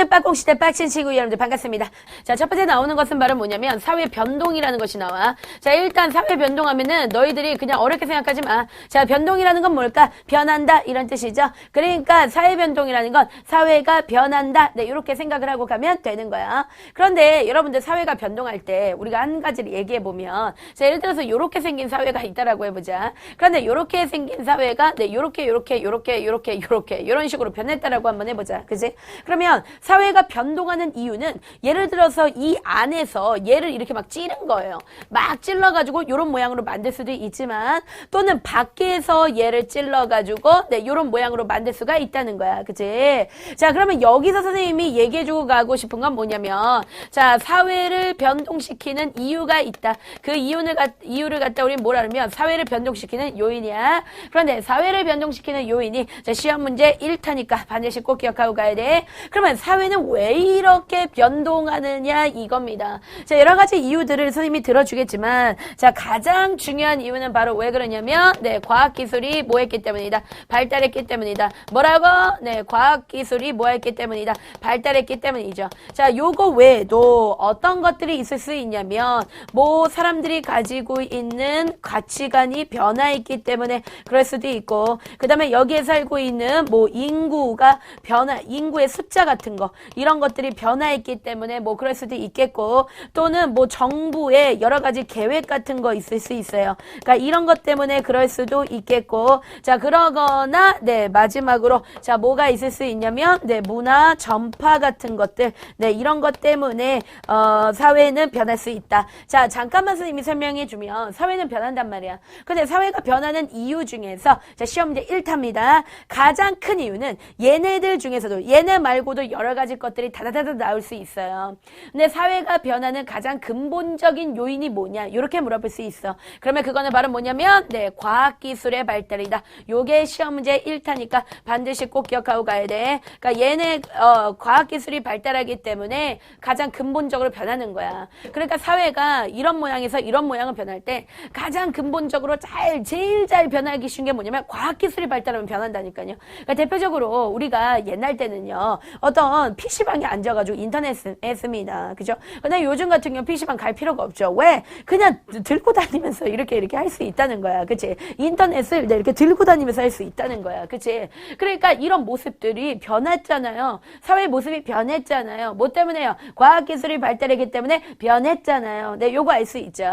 오늘 빠꽁시대 빡친 친구 여러분들 반갑습니다. 자, 첫 번째 나오는 것은 바로 뭐냐면 사회 변동이라는 것이 나와. 자, 일단 사회 변동하면은 너희들이 그냥 어렵게 생각하지 마. 자, 변동이라는 건 뭘까? 변한다 이런 뜻이죠. 그러니까 사회 변동이라는 건 사회가 변한다. 네, 이렇게 생각을 하고 가면 되는 거야. 그런데 여러분들 사회가 변동할 때 우리가 한 가지를 얘기해 보면, 자, 예를 들어서 요렇게 생긴 사회가 있다라고 해보자. 그런데 요렇게 생긴 사회가 요렇게 이런 식으로 변했다라고 한번 해보자. 그지? 그러면 사회가 변동하는 이유는 예를 들어서 이 안에서 얘를 이렇게 막 찌른 거예요. 막 찔러가지고 요런 모양으로 만들 수도 있지만, 또는 밖에서 얘를 찔러가지고 요런 모양으로 만들 수가 있다는 거야. 그치? 자, 그러면 여기서 선생님이 얘기해주고 가고 싶은 건 뭐냐면, 자, 사회를 변동시키는 이유가 있다. 그 이유를 갖다 우리 뭐라 그러면 사회를 변동시키는 요인이야. 그런데 사회를 변동시키는 요인이, 자, 시험 문제 1타니까 반드시 꼭 기억하고 가야 돼. 그러면 사회는 왜 이렇게 변동하느냐 이겁니다. 자, 여러 가지 이유들을 선생님이 들어주겠지만, 자, 가장 중요한 이유는 바로 왜 그러냐면, 과학기술이 뭐 했기 때문이다. 발달했기 때문이다. 뭐라고? 과학기술이 뭐 했기 때문이다. 발달했기 때문이죠. 자, 요거 외에도 어떤 것들이 있을 수 있냐면, 뭐 사람들이 가지고 있는 가치관이 변화했기 때문에 그럴 수도 있고, 그 다음에 여기에 살고 있는 뭐 인구의 숫자 같은 거, 이런 것들이 변화했기 때문에 뭐 그럴 수도 있겠고, 또는 뭐 정부의 여러 가지 계획 같은 거 있을 수 있어요. 그러니까 이런 것 때문에 그럴 수도 있겠고, 자, 그러거나, 마지막으로, 자, 뭐가 있을 수 있냐면, 문화 전파 같은 것들, 이런 것 때문에, 사회는 변할 수 있다. 자, 잠깐만 선생님이 설명해 주면, 사회는 변한단 말이야. 근데 사회가 변하는 이유 중에서, 자, 시험 문제 1타입니다. 가장 큰 이유는 얘네들 중에서도, 얘네 말고도 여러 가지 것들이 다다다다 나올 수 있어요. 근데 사회가 변하는 가장 근본적인 요인이 뭐냐? 이렇게 물어볼 수 있어. 그러면 그거는 바로 뭐냐면, 과학기술의 발달이다. 요게 시험 문제 1타니까 반드시 꼭 기억하고 가야 돼. 그러니까 얘네, 과학기술이 발달하기 때문에 가장 근본적으로 변하는 거야. 그러니까 사회가 이런 모양에서 이런 모양을 변할 때 가장 근본적으로 제일 잘 변하기 쉬운 게 뭐냐면 과학기술이 발달하면 변한다니까요. 그러니까 대표적으로 우리가 옛날 때는요, 어떤 PC방에 앉아가지고 인터넷 했습니다. 그죠? 근데 요즘 같은 경우 PC방 갈 필요가 없죠. 왜? 그냥 들고 다니면서 이렇게 할 수 있다는 거야. 그치? 인터넷을 이렇게 들고 다니면서 할 수 있다는 거야. 그치? 그러니까 이런 모습들이 변했잖아요. 사회 모습이 변했잖아요. 뭐 때문에요? 과학기술이 발달했기 때문에 변했잖아요. 요거 알 수 있죠?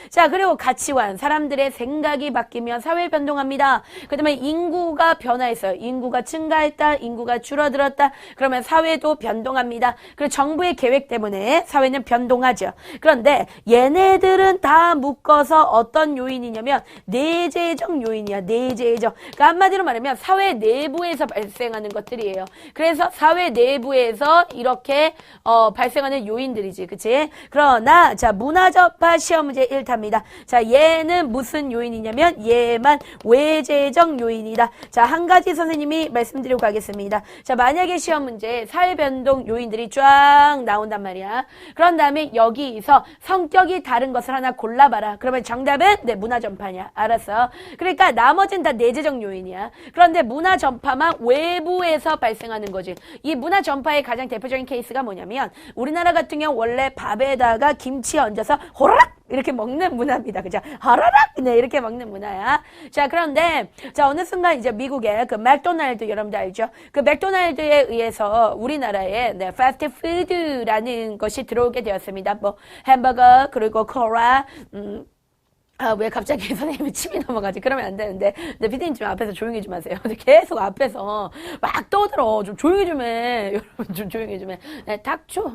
자, 그리고 가치관. 사람들의 생각이 바뀌면 사회 변동합니다. 그 다음에 인구가 변화했어요. 인구가 증가했다. 인구가 줄어들었다. 그러면 사회도 변동합니다. 그리고 정부의 계획 때문에 사회는 변동하죠. 그런데 얘네들은 다 묶어서 어떤 요인이냐면 내재적 요인이야. 내재적. 그러니까 한마디로 말하면 사회 내부에서 발생하는 것들이에요. 그래서 사회 내부에서 이렇게 발생하는 요인들이지. 그치? 그러나 자, 문화접하 시험 문제 1타입니다. 자, 얘는 무슨 요인이냐면 얘만 외재적 요인이다. 자, 한 가지 선생님이 말씀드리고 가겠습니다. 자, 만약에 시험 문제 사회 변동 요인들이 쫙 나온단 말이야. 그런 다음에 여기서 성격이 다른 것을 하나 골라봐라. 그러면 정답은 문화 전파냐. 알았어. 그러니까 나머지는 다 내재적 요인이야. 그런데 문화 전파만 외부에서 발생하는 거지. 이 문화 전파의 가장 대표적인 케이스가 뭐냐면, 우리나라 같은 경우 원래 밥에다가 김치 얹어서 호라락 이렇게 먹는 문화입니다. 그죠? 하라락! 이렇게 먹는 문화야. 자, 그런데, 자, 어느 순간 이제 미국의 그 맥도날드 여러분들 알죠? 그 맥도날드에 의해서 우리나라에 패스트푸드라는 것이 들어오게 되었습니다. 뭐, 햄버거, 그리고 콜라, 왜 갑자기 선생님이 침이 넘어가지? 그러면 안 되는데. 근데 피디님 좀 앞에서 조용히 좀 하세요. 근데 계속 앞에서 막 떠들어. 좀 조용히 좀 해. 여러분 좀 조용히 좀 해. 닥쳐.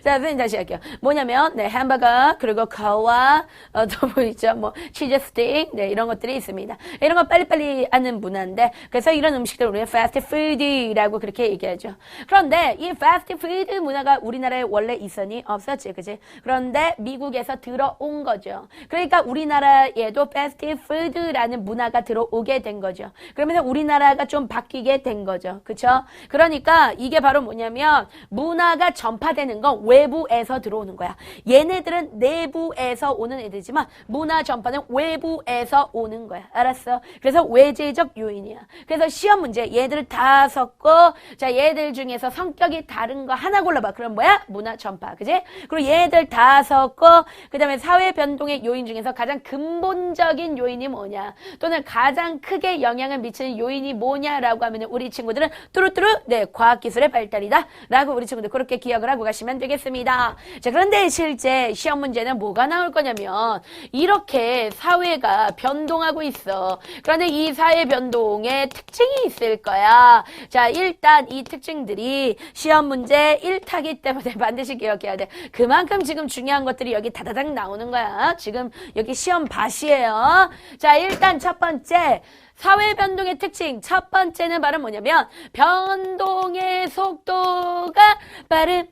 자, 선생님 다시 할게요. 뭐냐면, 햄버거, 그리고 콜라, 또 뭐 있죠? 뭐, 치즈 스틱, 이런 것들이 있습니다. 이런 거 빨리빨리 하는 문화인데, 그래서 이런 음식들 우리는 패스트푸드라고 그렇게 얘기하죠. 그런데 이 패스트푸드 문화가 우리나라에 원래 있었니? 없었지. 그치? 그런데 미국에서 들어온 거죠. 그러니까 우리 우리나라에도 패스트푸드라는 문화가 들어오게 된 거죠. 그러면서 우리나라가 좀 바뀌게 된 거죠. 그쵸? 그러니까 이게 바로 뭐냐면 문화가 전파되는 건 외부에서 들어오는 거야. 얘네들은 내부에서 오는 애들이지만 문화 전파는 외부에서 오는 거야. 알았어? 그래서 외재적 요인이야. 그래서 시험 문제 얘들을 다 섞고 자 얘들 중에서 성격이 다른 거 하나 골라봐. 그럼 뭐야? 문화 전파. 그지? 그리고 얘들 다 섞고 그 다음에 사회 변동의 요인 중에서 가장 근본적인 요인이 뭐냐 또는 가장 크게 영향을 미치는 요인이 뭐냐라고 하면 우리 친구들은 뚜루뚜루 네 과학기술의 발달이다 라고 우리 친구들 그렇게 기억을 하고 가시면 되겠습니다. 자 그런데 실제 시험 문제는 뭐가 나올 거냐면 이렇게 사회가 변동하고 있어. 그런데 이 사회 변동에 특징이 있을 거야. 자 일단 이 특징들이 시험 문제 1타기 때문에 반드시 기억해야 돼. 그만큼 지금 중요한 것들이 여기 다다닥 나오는 거야. 지금 여기 시험 밭이에요. 자 일단 첫 번째 사회 변동의 특징 첫 번째는 바로 뭐냐면 변동의 속도가 빠름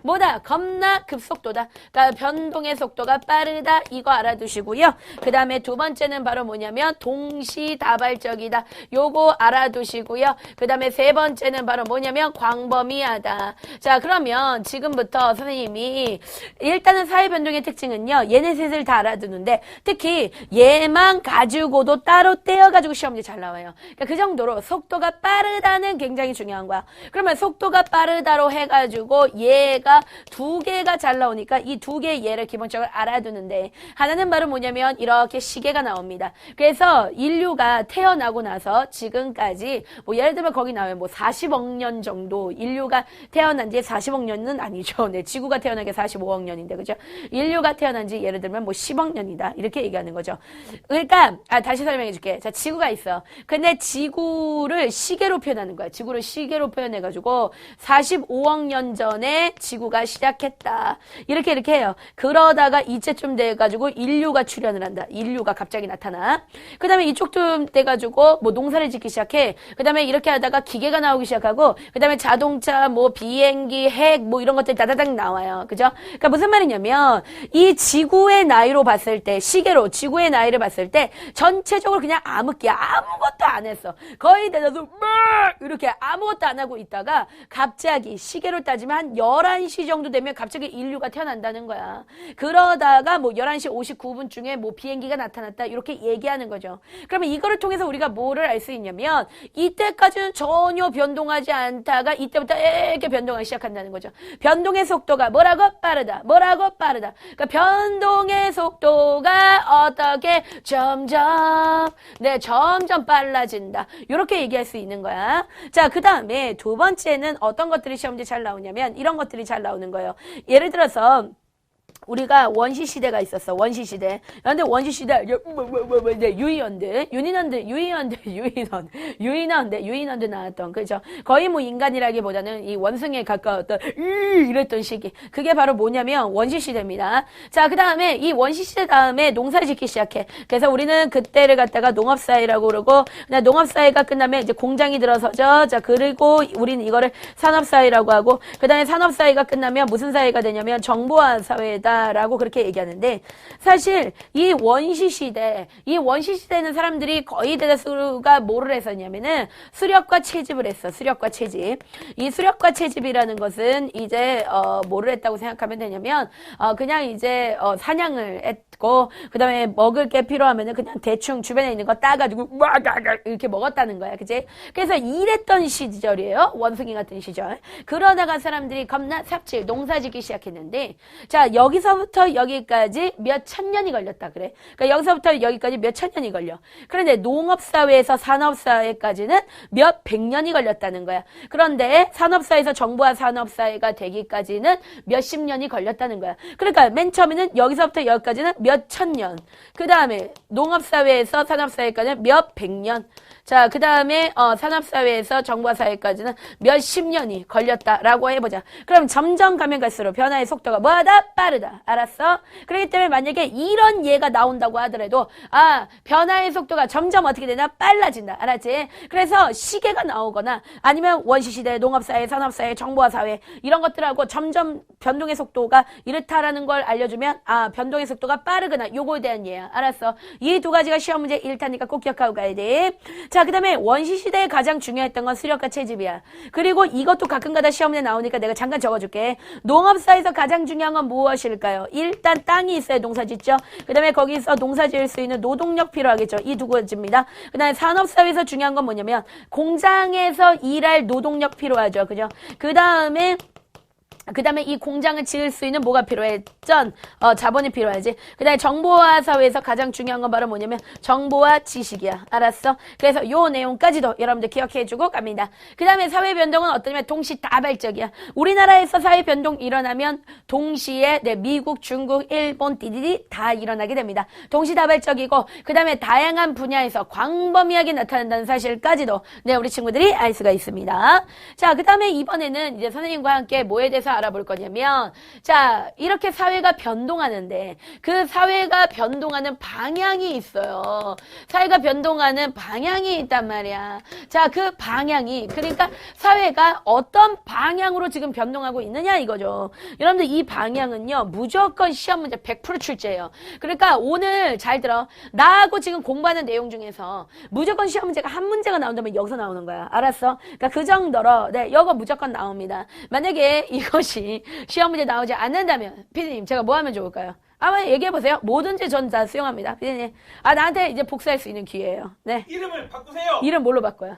뭐다? 겁나 급속도다. 그러니까 변동의 속도가 빠르다 이거 알아두시고요. 그 다음에 두 번째는 바로 뭐냐면 동시다발적이다. 요거 알아두시고요. 그 다음에 세 번째는 바로 뭐냐면 광범위하다. 자 그러면 지금부터 선생님이 일단은 사회 변동의 특징은요. 얘네 셋을 다 알아두는데 특히 얘만 가지고도 따로 떼어가지고 시험 문제 잘 나와요. 그러니까 그 정도로 속도가 빠르다는 굉장히 중요한 거야. 그러면 속도가 빠르다로 해가지고 얘가 두 개가 잘 나오니까 이 두 개의 얘를 기본적으로 알아두는데 하나는 바로 뭐냐면 이렇게 시계가 나옵니다. 그래서 인류가 태어나고 나서 지금까지 뭐 예를 들면 거기 나오면 뭐 40억 년 정도 인류가 태어난 지 40억 년은 아니죠. 네, 지구가 태어난 게 45억 년인데 그죠? 인류가 태어난 지 예를 들면 뭐 10억 년이다. 이렇게 얘기하는 거죠. 그러니까 다시 설명해 줄게. 자, 지구가 있어. 근데 지구를 시계로 표현하는 거야. 지구를 시계로 표현해가지고 45억 년 전에 지구가 시작했다. 이렇게 해요. 그러다가 이때쯤 돼가지고 인류가 출현을 한다. 인류가 갑자기 나타나. 그 다음에 이쪽쯤 돼가지고 뭐 농사를 짓기 시작해. 그 다음에 이렇게 하다가 기계가 나오기 시작하고 그 다음에 자동차, 뭐 비행기, 핵 뭐 이런 것들이 다다닥 나와요. 그죠? 그러니까 무슨 말이냐면 이 지구의 나이로 봤을 때 시계로 지구의 나이를 봤을 때 전체적으로 그냥 암흑기야. 아무것도 안 했어. 거의 대다수 이렇게 아무것도 안 하고 있다가 갑자기 시계로 따지면 한 11시 정도 되면 갑자기 인류가 태어난다는 거야. 그러다가 뭐 11시 59분 중에 뭐 비행기가 나타났다 이렇게 얘기하는 거죠. 그러면 이거를 통해서 우리가 뭐를 알 수 있냐면 이때까지는 전혀 변동하지 않다가 이때부터 이렇게 변동하기 시작한다는 거죠. 변동의 속도가 뭐라고? 빠르다. 뭐라고? 빠르다. 그러니까 변동의 속도가 어떻게 점점 빨라진다. 이렇게 얘기할 수 있는 거야. 자, 그 다음에 두 번째는 어떤 것들이 시험 문제 잘 나오냐면 이런 것들이 잘 나오는 거예요. 예를 들어서 우리가 원시시대가 있었어. 원시시대. 그런데 원시시대, 유인원대 나왔던, 그죠? 거의 뭐 인간이라기보다는 이 원숭이에 가까웠던, 이랬던 시기. 그게 바로 뭐냐면 원시시대입니다. 자, 그 다음에 이 원시시대 다음에 농사를 짓기 시작해. 그래서 우리는 그때를 갖다가 농업사회라고 그러고, 그냥 농업사회가 끝나면 이제 공장이 들어서죠. 자, 그리고 우리는 이거를 산업사회라고 하고, 그 다음에 산업사회가 끝나면 무슨 사회가 되냐면 정보화 사회다. 라고 그렇게 얘기하는데 사실 이 원시시대는 사람들이 거의 대다수가 뭐를 했었냐면은 수렵과 채집을 했어. 수렵과 채집. 이 수렵과 채집이라는 것은 이제 뭐를 했다고 생각하면 되냐면 그냥 이제 사냥을 했고 그다음에 먹을 게 필요하면은 그냥 대충 주변에 있는 거 따가지고 이렇게 먹었다는 거야. 그치? 그래서 이랬던 시절이에요. 원숭이 같은 시절. 그러다가 사람들이 겁나 삽질, 농사짓기 시작했는데 자 여기서부터 여기까지 몇 천 년이 걸렸다 그래. 그러니까 여기서부터 여기까지 몇 천 년이 걸려. 그런데 농업사회에서 산업사회까지는 몇 백 년이 걸렸다는 거야. 그런데 산업사회에서 정보화 산업사회가 되기까지는 몇십 년이 걸렸다는 거야. 그러니까 맨 처음에는 여기서부터 여기까지는 몇 천 년. 그 다음에 농업사회에서 산업사회까지는 몇 백 년. 자, 그 다음에 산업사회에서 정보화사회까지는 몇십 년이 걸렸다라고 해보자. 그럼 점점 가면 갈수록 변화의 속도가 뭐하다? 빠르다. 알았어? 그렇기 때문에 만약에 이런 예가 나온다고 하더라도 변화의 속도가 점점 어떻게 되나? 빨라진다. 알았지? 그래서 시계가 나오거나 아니면 원시시대, 농업사회, 산업사회, 정보화사회 이런 것들하고 점점 변동의 속도가 이렇다라는 걸 알려주면 변동의 속도가 빠르거나 요거에 대한 예야. 알았어. 이 두 가지가 시험 문제 1타니까 꼭 기억하고 가야 돼. 자, 그 다음에 원시 시대에 가장 중요했던 건 수렵과 채집이야. 그리고 이것도 가끔가다 시험 문제 나오니까 내가 잠깐 적어줄게. 농업사에서 가장 중요한 건 무엇일까요? 일단 땅이 있어야 농사 짓죠. 그 다음에 거기서 농사 지을 수 있는 노동력 필요하겠죠. 이 두 가지입니다. 그 다음에 산업사회에서 중요한 건 뭐냐면 공장에서 일할 노동력 필요하죠. 그죠? 그 다음에 이 공장을 지을 수 있는 뭐가 필요해? 자본이 필요하지. 그 다음에 정보화 사회에서 가장 중요한 건 바로 뭐냐면 정보와 지식이야. 알았어? 그래서 요 내용까지도 여러분들 기억해주고 갑니다. 그 다음에 사회 변동은 어떠냐면 동시다발적이야. 우리나라에서 사회 변동 일어나면 동시에 미국, 중국, 일본, 디디디 다 일어나게 됩니다. 동시다발적이고 그 다음에 다양한 분야에서 광범위하게 나타난다는 사실까지도 우리 친구들이 알 수가 있습니다. 자, 그 다음에 이번에는 이제 선생님과 함께 뭐에 대해서 알아볼 거냐면, 자, 이렇게 사회가 변동하는데 그 사회가 변동하는 방향이 있어요. 사회가 변동하는 방향이 있단 말이야. 자, 그 방향이, 그러니까 사회가 어떤 방향으로 지금 변동하고 있느냐 이거죠. 여러분들 이 방향은요 무조건 시험 문제 100% 출제예요. 그러니까 오늘 잘 들어. 나하고 지금 공부하는 내용 중에서 무조건 시험 문제가 한 문제가 나온다면 여기서 나오는 거야. 알았어? 그러니까 그 정도로 이거 무조건 나옵니다. 만약에 이것이 시험 문제 나오지 않는다면 피디님 제가 뭐 하면 좋을까요? 한번 얘기해보세요. 뭐든지 전 다 수용합니다. 피디님. 나한테 이제 복수할 수 있는 기회예요. 네. 이름을 바꾸세요. 이름 뭘로 바꿔요?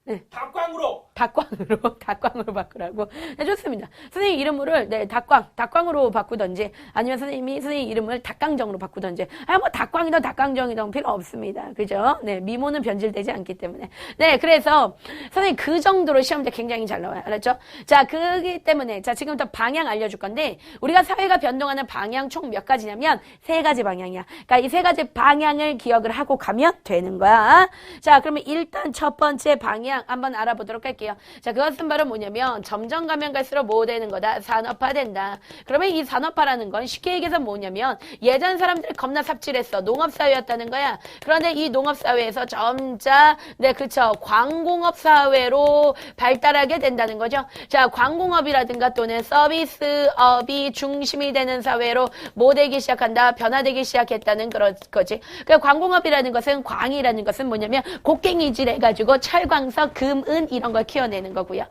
네. 닭광으로 닭광으로 바꾸라고. 네, 좋습니다. 선생님 이름을 닭광으로 바꾸던지, 아니면 선생님 이름을 닭강정으로 바꾸던지, 뭐 닭광이든 닭강정이든 필요 없습니다. 그죠? 네, 미모는 변질되지 않기 때문에. 네, 그래서 선생님 그 정도로 시험 문제 굉장히 잘 나와요. 알았죠? 자, 그렇기 때문에, 자, 지금부터 방향 알려줄 건데, 우리가 사회가 변동하는 방향 총 몇 가지냐면, 3가지 방향이야. 그러니까 이 3가지 방향을 기억을 하고 가면 되는 거야. 자, 그러면 일단 첫 번째 방향, 한번 알아보도록 할게요. 자, 그것은 바로 뭐냐면 점점 가면 갈수록 뭐 되는 거다? 산업화된다. 그러면 이 산업화라는 건 쉽게 얘기해서 뭐냐면 예전 사람들이 겁나 삽질했어. 농업사회였다는 거야. 그런데 이 농업사회에서 점차 그렇죠. 광공업사회로 발달하게 된다는 거죠. 자, 광공업이라든가 또는 서비스업이 중심이 되는 사회로 뭐 되기 시작한다? 변화되기 시작했다는 거지. 그러니까 광공업이라는 것은, 광이라는 것은 뭐냐면 곡괭이질 해가지고 철광석, 금, 은 이런 걸 키워내는 거고요.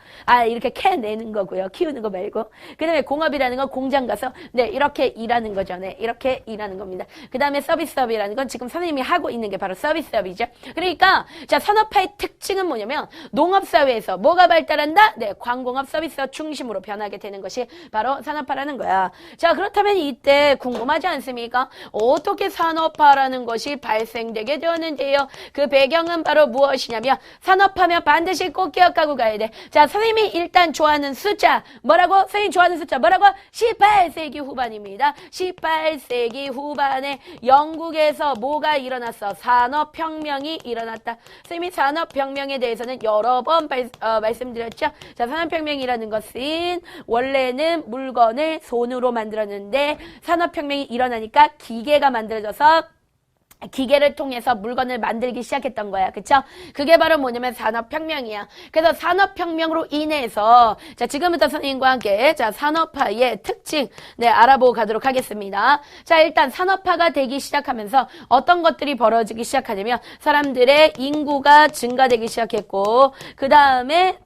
이렇게 캐내는 거고요. 키우는 거 말고. 그 다음에 공업이라는 건 공장 가서 이렇게 일하는 거죠. 네, 이렇게 일하는 겁니다. 그 다음에 서비스업이라는 건 지금 선생님이 하고 있는 게 바로 서비스업이죠. 그러니까 자, 산업화의 특징은 뭐냐면 농업사회에서 뭐가 발달한다? 네, 광공업 서비스업 중심으로 변하게 되는 것이 바로 산업화라는 거야. 자, 그렇다면 이때 궁금하지 않습니까? 어떻게 산업화라는 것이 발생되게 되었는지요? 그 배경은 바로 무엇이냐면 산업화면 반드시 꼭 기억하고 가야 돼. 자, 선생님이 일단 좋아하는 숫자 뭐라고? 선생님 좋아하는 숫자 뭐라고? 18세기 후반입니다. 18세기 후반에 영국에서 뭐가 일어났어? 산업혁명이 일어났다. 선생님이 산업혁명에 대해서는 여러 번 말씀드렸죠. 자, 산업혁명이라는 것은 원래는 물건을 손으로 만들었는데 산업혁명이 일어나니까 기계가 만들어져서 기계를 통해서 물건을 만들기 시작했던 거야. 그쵸? 그게 바로 뭐냐면 산업혁명이야. 그래서 산업혁명으로 인해서 자, 지금부터 선생님과 함께 자, 산업화의 특징 알아보고 가도록 하겠습니다. 자, 일단 산업화가 되기 시작하면서 어떤 것들이 벌어지기 시작하냐면 사람들의 인구가 증가되기 시작했고 그 다음에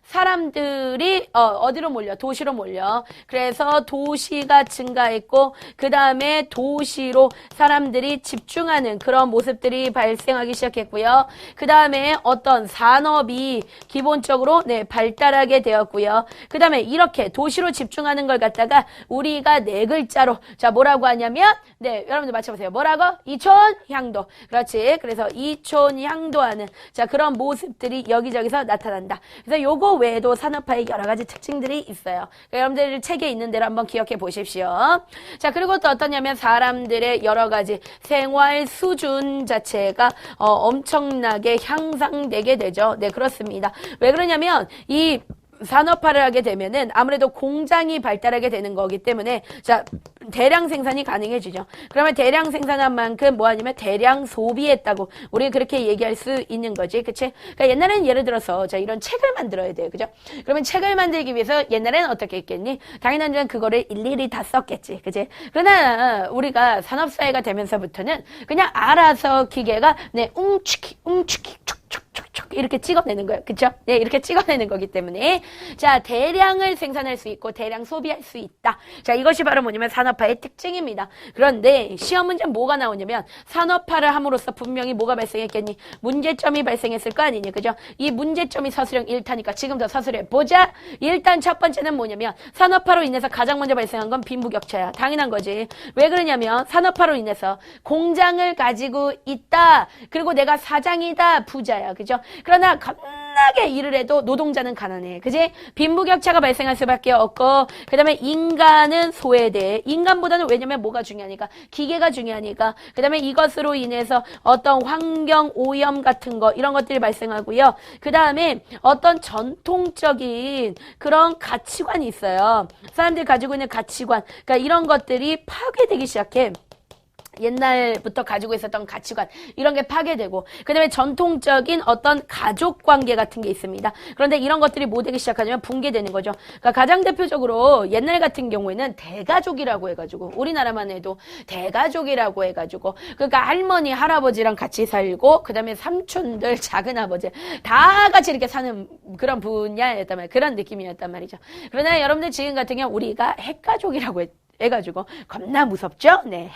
사람들이 어디로 몰려? 도시로 몰려. 그래서 도시가 증가했고 그 다음에 도시로 사람들이 집중하는 그런 모습들이 발생하기 시작했고요. 그 다음에 어떤 산업이 기본적으로 발달하게 되었고요. 그 다음에 이렇게 도시로 집중하는 걸 갖다가 우리가 4글자로 자, 뭐라고 하냐면 여러분들 맞춰보세요. 뭐라고? 이촌향도. 그렇지. 그래서 이촌향도하는 자, 그런 모습들이 여기저기서 나타난다. 그래서 요거 외에도 산업화의 여러 가지 특징들이 있어요. 그러니까 여러분들 책에 있는 대로 한번 기억해 보십시오. 자, 그리고 또 어떠냐면 사람들의 여러 가지 생활 수준 자체가 엄청나게 향상되게 되죠. 네, 그렇습니다. 왜 그러냐면 이 산업화를 하게 되면은 아무래도 공장이 발달하게 되는 거기 때문에 자, 대량 생산이 가능해지죠. 그러면 대량 생산한 만큼 뭐 아니면 대량 소비했다고 우리 그렇게 얘기할 수 있는 거지. 그치? 그러니까 옛날에는 예를 들어서 자 이런 책을 만들어야 돼요. 그죠? 그러면 책을 만들기 위해서 옛날에는 어떻게 했겠니? 당연한 그거를 일일이 다 썼겠지. 그치? 그러나 우리가 산업사회가 되면서부터는 그냥 알아서 기계가 네 웅치키 촉촉촉촉촉 이렇게 찍어내는 거예요. 그쵸? 네, 이렇게 찍어내는 거기 때문에 자, 대량을 생산할 수 있고 대량 소비할 수 있다. 자, 이것이 바로 뭐냐면 산업화의 특징입니다. 그런데 시험 문제는 뭐가 나오냐면 산업화를 함으로써 분명히 뭐가 발생했겠니? 문제점이 발생했을 거 아니니? 그죠? 이 문제점이 서술형 1타니까 지금부터 서술해 보자. 일단 첫 번째는 뭐냐면 산업화로 인해서 가장 먼저 발생한 건 빈부격차야. 당연한 거지. 왜 그러냐면 산업화로 인해서 공장을 가지고 있다. 그리고 내가 사장이다. 부자야. 그죠? 그러나 겁나게 일을 해도 노동자는 가난해. 그지? 빈부격차가 발생할 수밖에 없고 그 다음에 인간은 소외돼. 인간보다는 왜냐면 뭐가 중요하니까 기계가 중요하니까 그 다음에 이것으로 인해서 어떤 환경 오염 같은 거 이런 것들이 발생하고요. 그 다음에 어떤 전통적인 그런 가치관이 있어요. 사람들이 가지고 있는 가치관 그러니까 이런 것들이 파괴되기 시작해. 옛날부터 가지고 있었던 가치관 이런 게 파괴되고 그 다음에 전통적인 어떤 가족관계 같은 게 있습니다. 그런데 이런 것들이 뭐 되기 시작하냐면 붕괴되는 거죠. 그러니까 가장 대표적으로 옛날 같은 경우에는 대가족이라고 해가지고 우리나라만 해도 대가족이라고 해가지고 그러니까 할머니 할아버지랑 같이 살고 그 다음에 삼촌들 작은아버지 다 같이 이렇게 사는 그런 분야였단 말이에요. 그런 느낌이었단 말이죠. 그러나 여러분들 지금 같은 경우 우리가 핵가족이라고 해가지고 겁나 무섭죠? 네,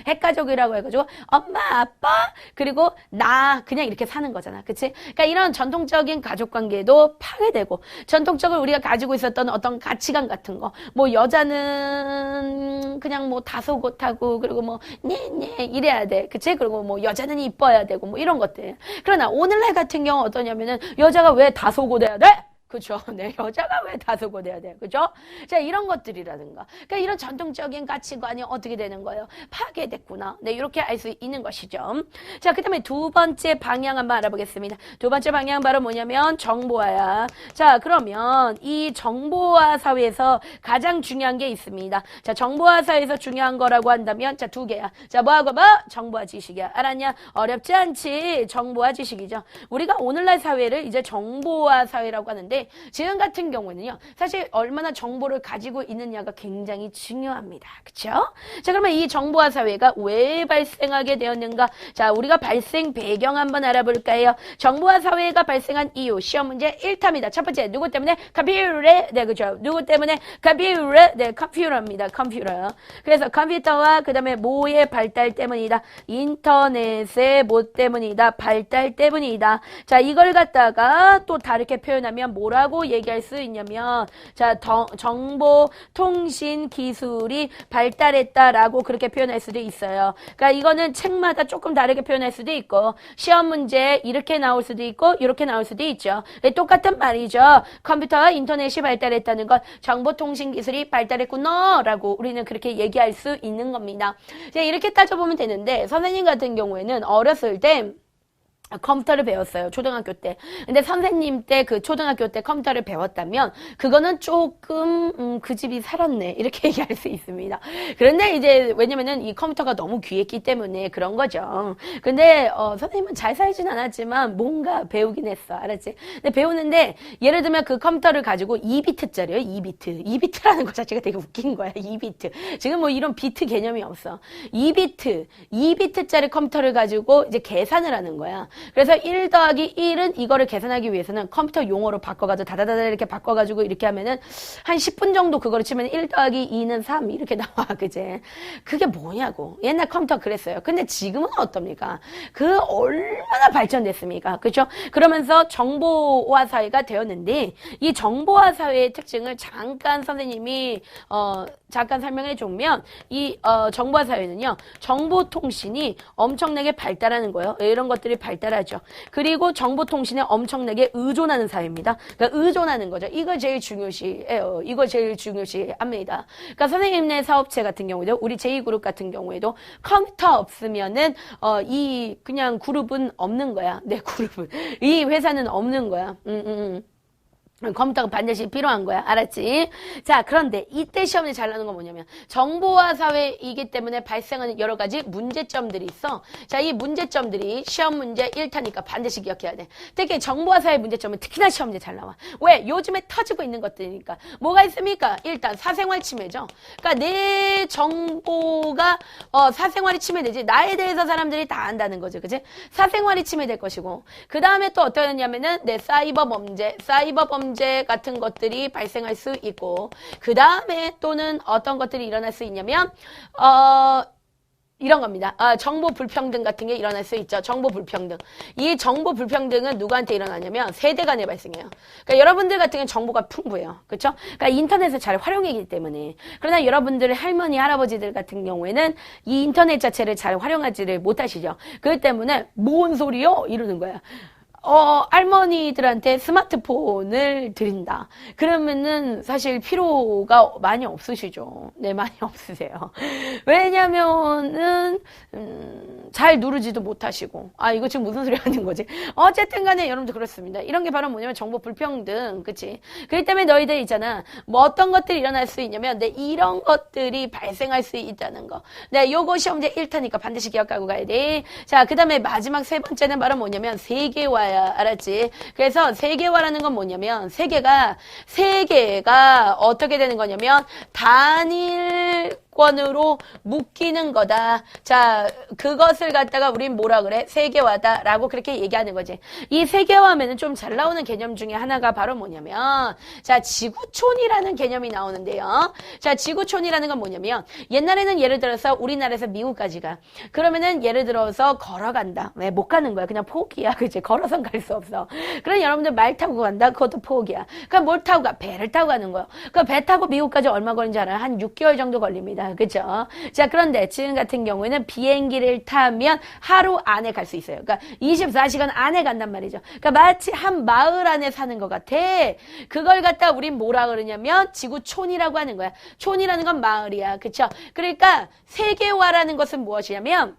핵가족이라고 해가지고 엄마, 아빠 그리고 나 그냥 이렇게 사는 거잖아, 그치? 그러니까 이런 전통적인 가족관계도 파괴되고 전통적으로 우리가 가지고 있었던 어떤 가치관 같은 거, 뭐 여자는 그냥 뭐 다소곳하고 그리고 뭐 네 이래야 돼, 그치? 그리고 뭐 여자는 이뻐야 되고 뭐 이런 것들. 그러나 오늘날 같은 경우 어떠냐면은 여자가 왜 다소곳해야 돼? 그죠? 네, 여자가 왜 다소곳해야 돼요? 그죠? 자, 이런 것들이라든가. 그러니까 이런 전통적인 가치관이 어떻게 되는 거예요? 파괴됐구나. 네, 이렇게 알 수 있는 것이죠. 자, 그 다음에 두 번째 방향 한번 알아보겠습니다. 두 번째 방향 바로 뭐냐면 정보화야. 자, 그러면 이 정보화 사회에서 가장 중요한 게 있습니다. 자, 정보화 사회에서 중요한 거라고 한다면 자, 두 개야. 자, 뭐하고 뭐? 정보화 지식이야. 알았냐? 어렵지 않지? 정보화 지식이죠. 우리가 오늘날 사회를 이제 정보화 사회라고 하는데 지금 같은 경우는요, 사실 얼마나 정보를 가지고 있느냐가 굉장히 중요합니다. 그쵸? 자, 그러면 이 정보화 사회가 왜 발생하게 되었는가? 자, 우리가 발생 배경 한번 알아볼까요? 정보화 사회가 발생한 이유, 시험 문제 1타입니다. 첫 번째, 누구 때문에? 컴퓨터. 네, 그죠? 누구 때문에? 컴퓨터. 네, 컴퓨터입니다. 컴퓨터. 그래서 컴퓨터와 그 다음에 뭐의 발달 때문이다? 인터넷의 뭐 때문이다? 발달 때문이다. 자, 이걸 갖다가 또 다르게 표현하면 뭐라고 얘기할 수 있냐면 자 정보통신 기술이 발달했다라고 그렇게 표현할 수도 있어요. 그러니까 이거는 책마다 조금 다르게 표현할 수도 있고 시험 문제 이렇게 나올 수도 있고 이렇게 나올 수도 있죠. 똑같은 말이죠. 컴퓨터와 인터넷이 발달했다는 건 정보통신 기술이 발달했구나 라고 우리는 그렇게 얘기할 수 있는 겁니다. 이렇게 따져보면 되는데 선생님 같은 경우에는 어렸을 때 컴퓨터를 배웠어요. 초등학교 때. 근데 선생님 때 그 초등학교 때 컴퓨터를 배웠다면 그거는 조금 그 집이 살았네 이렇게 얘기할 수 있습니다. 그런데 이제 왜냐면은 이 컴퓨터가 너무 귀했기 때문에 그런 거죠. 근데 선생님은 잘 살진 않았지만 뭔가 배우긴 했어. 알았지? 근데 배우는데 예를 들면 그 컴퓨터를 가지고 2비트짜리요. 2비트. 2비트라는 거 자체가 되게 웃긴 거야. 2비트. 지금 뭐 이런 비트 개념이 없어. 2비트짜리 컴퓨터를 가지고 이제 계산을 하는 거야. 그래서 1 더하기 1은 이거를 계산하기 위해서는 컴퓨터 용어로 바꿔가지고 다다다다 이렇게 바꿔가지고 이렇게 하면은 한 10분 정도 그거를 치면 1 더하기 2는 3 이렇게 나와. 그제? 그게 뭐냐고. 옛날 컴퓨터 그랬어요. 근데 지금은 어떻습니까? 그 얼마나 발전됐습니까? 그렇죠? 그러면서 정보화 사회가 되었는데 이 정보화 사회의 특징을 잠깐 선생님이 잠깐 설명해 주면 이 정보화 사회는요. 정보통신이 엄청나게 발달하는 거예요. 이런 것들이 발달하죠. 그리고 정보통신에 엄청나게 의존하는 사회입니다. 그러니까 의존하는 거죠. 이거 제일 중요시해요. 이거 제일 중요시합니다. 그러니까 선생님네 사업체 같은 경우에도 우리 제2그룹 같은 경우에도 컴퓨터 없으면은 이 그냥 그룹은 없는 거야. 네, 그룹은. 이 회사는 없는 거야. 컴퓨터가 반드시 필요한 거야. 알았지? 자, 그런데 이때 시험이 잘 나오는 건 뭐냐면 정보화 사회이기 때문에 발생하는 여러 가지 문제점들이 있어. 자, 이 문제점들이 시험 문제 1타니까 반드시 기억해야 돼. 특히 정보화 사회 문제점은 특히나 시험 문제 잘 나와. 왜? 요즘에 터지고 있는 것들이니까. 뭐가 있습니까? 일단 사생활 침해죠. 그러니까 내 정보가 사생활이 침해되지. 나에 대해서 사람들이 다 안다는 거죠. 그치? 사생활이 침해될 것이고. 그 다음에 또 어떤 거냐면은 내 사이버 범죄 같은 것들이 발생할 수 있고, 그 다음에 또는 어떤 것들이 일어날 수 있냐면, 이런 겁니다. 정보 불평등 같은 게 일어날 수 있죠. 정보 불평등. 이 정보 불평등은 누구한테 일어나냐면 세대 간에 발생해요. 그러니까 여러분들 같은 경우는 정보가 풍부해요. 그렇죠? 그러니까 인터넷을 잘 활용하기 때문에. 그러나 여러분들의 할머니, 할아버지들 같은 경우에는 이 인터넷 자체를 잘 활용하지를 못하시죠. 그렇기 때문에 뭔 소리요? 이러는 거야. 할머니들한테 스마트폰을 드린다. 그러면은 사실 필요가 많이 없으시죠. 네, 많이 없으세요. 왜냐면은, 잘 누르지도 못하시고. 이거 지금 무슨 소리 하는 거지? 어쨌든 간에 여러분들 그렇습니다. 이런 게 바로 뭐냐면 정보 불평등. 그치? 그렇기 때문에 너희들 있잖아. 뭐 어떤 것들이 일어날 수 있냐면, 네, 이런 것들이 발생할 수 있다는 거. 네, 요거 시험제 1타니까 반드시 기억하고 가야 돼. 자, 그 다음에 마지막 세 번째는 바로 뭐냐면 세계화야. 알았지? 그래서 세계화라는 건 뭐냐면 세계가 어떻게 되는 거냐면 단일권으로 묶이는 거다. 자, 그것을 갖다가 우린 뭐라 그래? 세계화다라고 그렇게 얘기하는 거지. 이 세계화하면은 좀 잘 나오는 개념 중에 하나가 바로 뭐냐면 자, 지구촌이라는 개념이 나오는데요. 자, 지구촌이라는 건 뭐냐면 옛날에는 예를 들어서 우리나라에서 미국까지 가. 그러면은 예를 들어서 걸어간다. 왜 못 가는 거야? 그냥 포기야. 그치? 걸어선 갈 수 없어. 그럼 여러분들 말 타고 간다? 그것도 포기야. 그럼 뭘 타고 가? 배를 타고 가는 거야. 그 배 타고 미국까지 얼마 걸리는지 알아요? 한 6개월 정도 걸립니다. 그죠? 자, 그런데 지금 같은 경우에는 비행기를 타면 하루 안에 갈 수 있어요. 그러니까 24시간 안에 간단 말이죠. 그러니까 마치 한 마을 안에 사는 것 같아. 그걸 갖다 우린 뭐라 그러냐면 지구촌이라고 하는 거야. 촌이라는 건 마을이야. 그쵸? 그러니까 세계화라는 것은 무엇이냐면